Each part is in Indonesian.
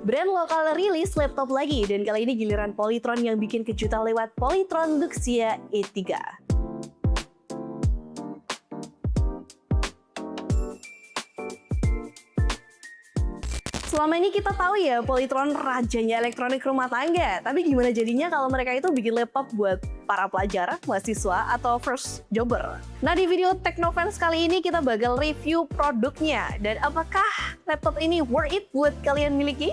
Brand lokal rilis laptop lagi, dan kali ini giliran Polytron yang bikin kejutan lewat Polytron Luxia E3. Selama ini kita tahu ya Polytron rajanya elektronik rumah tangga, tapi gimana jadinya kalau mereka itu bikin laptop buat para pelajar, mahasiswa, atau first jobber? Nah, di video Teknofans kali ini kita bakal review produknya, dan apakah laptop ini worth it buat kalian miliki?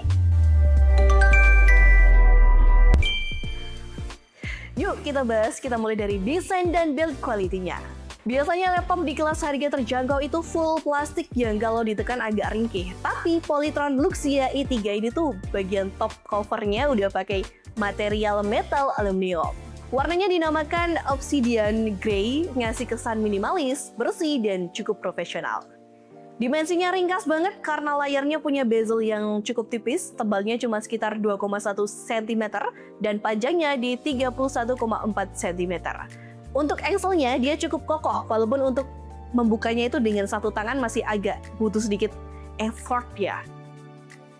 Yuk kita bahas, kita mulai dari desain dan build quality-nya. Biasanya laptop di kelas harga terjangkau itu full plastik yang kalau ditekan agak ringkih. Tapi Polytron Luxia E3 ini tuh bagian top covernya udah pakai material metal aluminium. Warnanya dinamakan Obsidian Grey, ngasih kesan minimalis, bersih, dan cukup profesional. Dimensinya ringkas banget karena layarnya punya bezel yang cukup tipis, tebalnya cuma sekitar 2,1 cm, dan panjangnya di 31,4 cm. Untuk engselnya dia cukup kokoh, walaupun untuk membukanya itu dengan satu tangan masih agak butuh sedikit effort ya.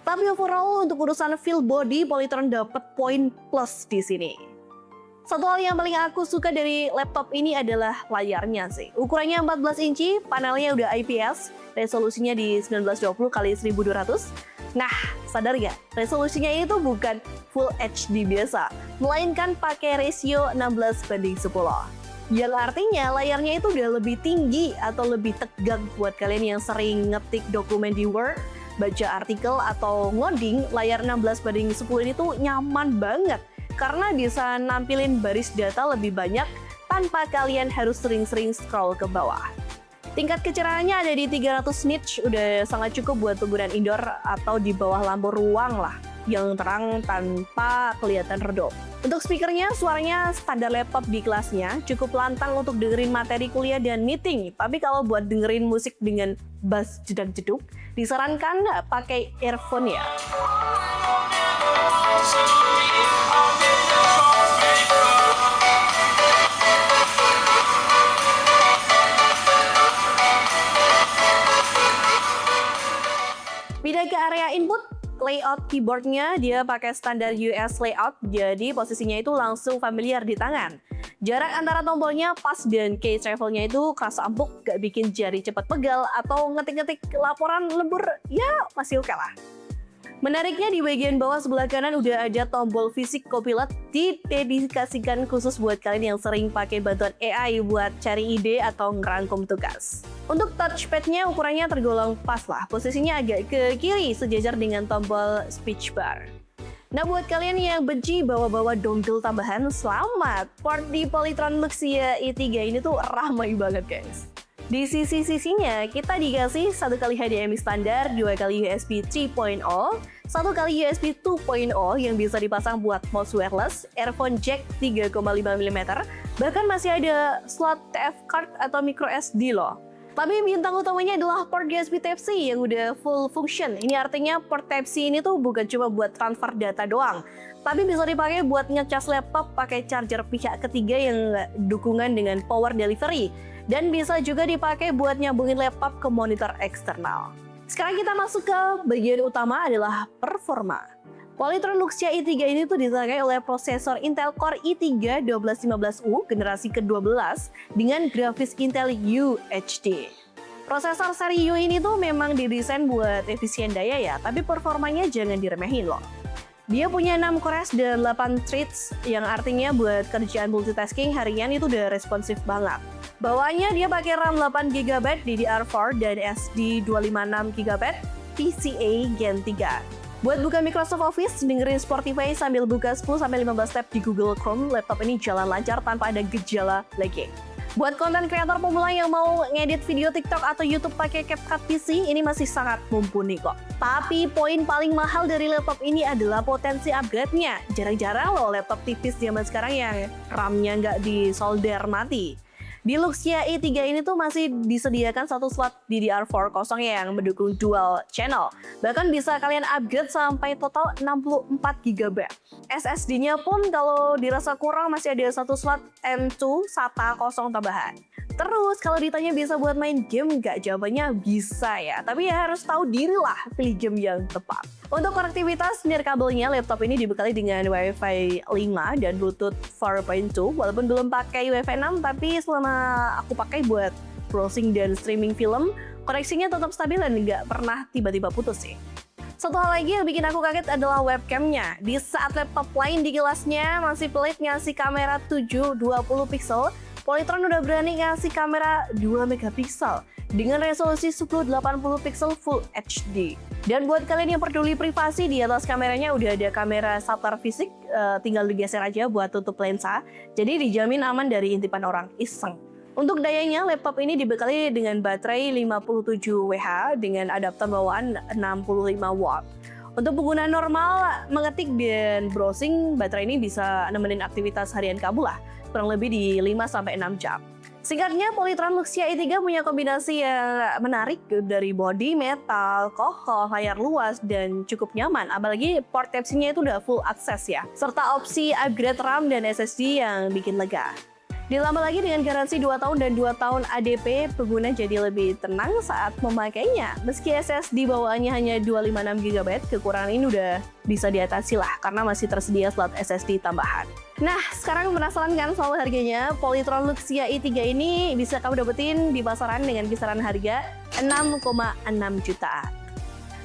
Tapi overall untuk urusan feel body, Polytron dapat poin plus di sini. Satu hal yang paling aku suka dari laptop ini adalah layarnya sih. Ukurannya 14 inci, panelnya udah IPS, resolusinya di 1920x1200. Nah, sadar gak? Resolusinya ini tuh bukan Full HD biasa, melainkan pakai rasio 16:10. Yang artinya layarnya itu udah lebih tinggi atau lebih tegak buat kalian yang sering ngetik dokumen di Word, baca artikel, atau ngoding. Layar 16:10 ini tuh nyaman banget karena bisa nampilin baris data lebih banyak tanpa kalian harus sering-sering scroll ke bawah. Tingkat kecerahannya ada di 300 nits, udah sangat cukup buat penggunaan indoor atau di bawah lampu ruang lah, yang terang tanpa kelihatan redup. Untuk speakernya, suaranya standar laptop di kelasnya, cukup lantang untuk dengerin materi kuliah dan meeting. Tapi kalau buat dengerin musik dengan bass jedak-jeduk, disarankan pakai earphone ya. Pindah ke area input, layout keyboardnya dia pakai standar US layout, jadi posisinya itu langsung familiar di tangan. Jarak antara tombolnya pas dan key travelnya itu kerasa empuk, gak bikin jari cepat pegal, atau ngetik-ngetik laporan lembur, ya masih oke lah. Menariknya di bagian bawah sebelah kanan udah ada tombol fisik Copilot, didedikasikan khusus buat kalian yang sering pakai bantuan AI buat cari ide atau ngerangkum tugas. Untuk touchpad-nya ukurannya tergolong pas lah, posisinya agak ke kiri sejajar dengan tombol speech bar. Nah, buat kalian yang benci bawa-bawa dongle tambahan, selamat! Port di Polytron Luxia E3 ini tuh ramai banget guys. Di sisi-sisinya kita dikasih 1 kali HDMI standar, 2 kali USB 3.0, 1 kali USB 2.0 yang bisa dipasang buat mouse wireless, earphone jack 3,5 mm, bahkan masih ada slot TF card atau micro SD loh. Tapi bintang utamanya adalah port USB Type-C yang udah full function. Ini artinya port Type-C ini tuh bukan cuma buat transfer data doang, tapi bisa dipakai buat ngecas laptop pakai charger pihak ketiga yang dukungan dengan power delivery. Dan bisa juga dipakai buat nyambungin laptop ke monitor eksternal. Sekarang kita masuk ke bagian utama adalah performa. Polytron Luxia E3 ini tuh ditangani oleh prosesor Intel Core i3 1215U generasi ke-12 dengan grafis Intel UHD. Prosesor seri U ini tuh memang didesain buat efisien daya ya, tapi performanya jangan diremehin loh. Dia punya 6 cores dan 8 threads, yang artinya buat kerjaan multitasking harian itu udah responsif banget. Bawaannya dia pakai RAM 8GB DDR4 dan SD 256GB PCA Gen 3. Buat buka Microsoft Office, dengerin Spotify sambil buka 10-15 tab di Google Chrome, laptop ini jalan lancar tanpa ada gejala lagging. Buat konten kreator pemula yang mau ngedit video TikTok atau YouTube pakai CapCut PC, ini masih sangat mumpuni kok. Tapi poin paling mahal dari laptop ini adalah potensi upgrade-nya. Jarang-jarang loh laptop tipis zaman sekarang yang RAM-nya nggak disolder mati. Di Luxia E3 ini tuh masih disediakan satu slot DDR4 kosong yang mendukung dual channel. Bahkan bisa kalian upgrade sampai total 64GB. SSD-nya pun kalau dirasa kurang masih ada satu slot M2 SATA kosong tambahan. Terus kalau ditanya bisa buat main game nggak? Jawabannya bisa ya, tapi ya harus tahu diri lah pilih game yang tepat. Untuk konektivitas nirkabelnya, laptop ini dibekali dengan Wi-Fi 5 dan Bluetooth 4.2. Walaupun belum pakai Wi-Fi 6, tapi selama aku pakai buat browsing dan streaming film, koneksinya tetap stabil dan nggak pernah tiba-tiba putus sih. Satu hal lagi yang bikin aku kaget adalah webcamnya. Di saat laptop lain di kelasnya masih pelit ngasih kamera 720 pixel, Polytron udah berani ngasih kamera 2 megapiksel dengan resolusi 1080 pixel Full HD. Dan buat kalian yang peduli privasi, di atas kameranya udah ada kamera shutter fisik, tinggal digeser aja buat tutup lensa. Jadi dijamin aman dari intipan orang iseng. Untuk dayanya, laptop ini dibekali dengan baterai 57 Wh dengan adaptor bawaan 65 watt. Untuk pengguna normal, mengetik dan browsing, baterai ini bisa nemenin aktivitas harian kamu lah, kurang lebih di 5-6 jam. Singkatnya, Polytron Luxia i3 punya kombinasi yang menarik dari body metal, kokoh, layar luas, dan cukup nyaman. Apalagi port Type-C-nya itu udah full akses ya, serta opsi upgrade RAM dan SSD yang bikin lega. Ditambah lagi dengan garansi 2 tahun dan 2 tahun ADP, pengguna jadi lebih tenang saat memakainya. Meski SSD bawaannya hanya 256 GB, kekurangan ini udah bisa diatasi lah karena masih tersedia slot SSD tambahan. Nah, sekarang penasaran kan soal harganya? Polytron Luxia i3 ini bisa kamu dapetin di pasaran dengan kisaran harga 6,6 jutaan.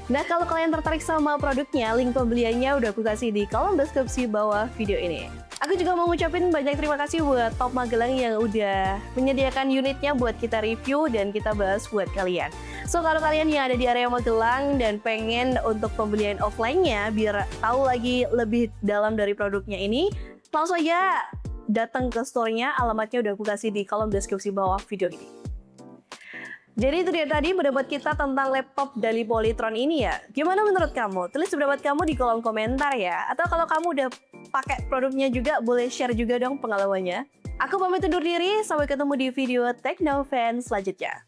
Nah, kalau kalian tertarik sama produknya, link pembeliannya udah aku kasih di kolom deskripsi bawah video ini. Aku juga mau ngucapin banyak terima kasih buat Top Magelang yang udah menyediakan unitnya buat kita review dan kita bahas buat kalian. So, kalau kalian yang ada di area Magelang dan pengen untuk pembelian offline-nya biar tahu lagi lebih dalam dari produknya ini, langsung aja datang ke store-nya, alamatnya udah aku kasih di kolom deskripsi bawah video ini. Jadi itu dia tadi pendapat kita tentang laptop dari Polytron ini ya. Gimana menurut kamu? Tulis pendapat kamu di kolom komentar ya. Atau kalau kamu udah pakai produknya juga, boleh share juga dong pengalamannya. Aku pamit undur diri, sampai ketemu di video Techno Fan selanjutnya.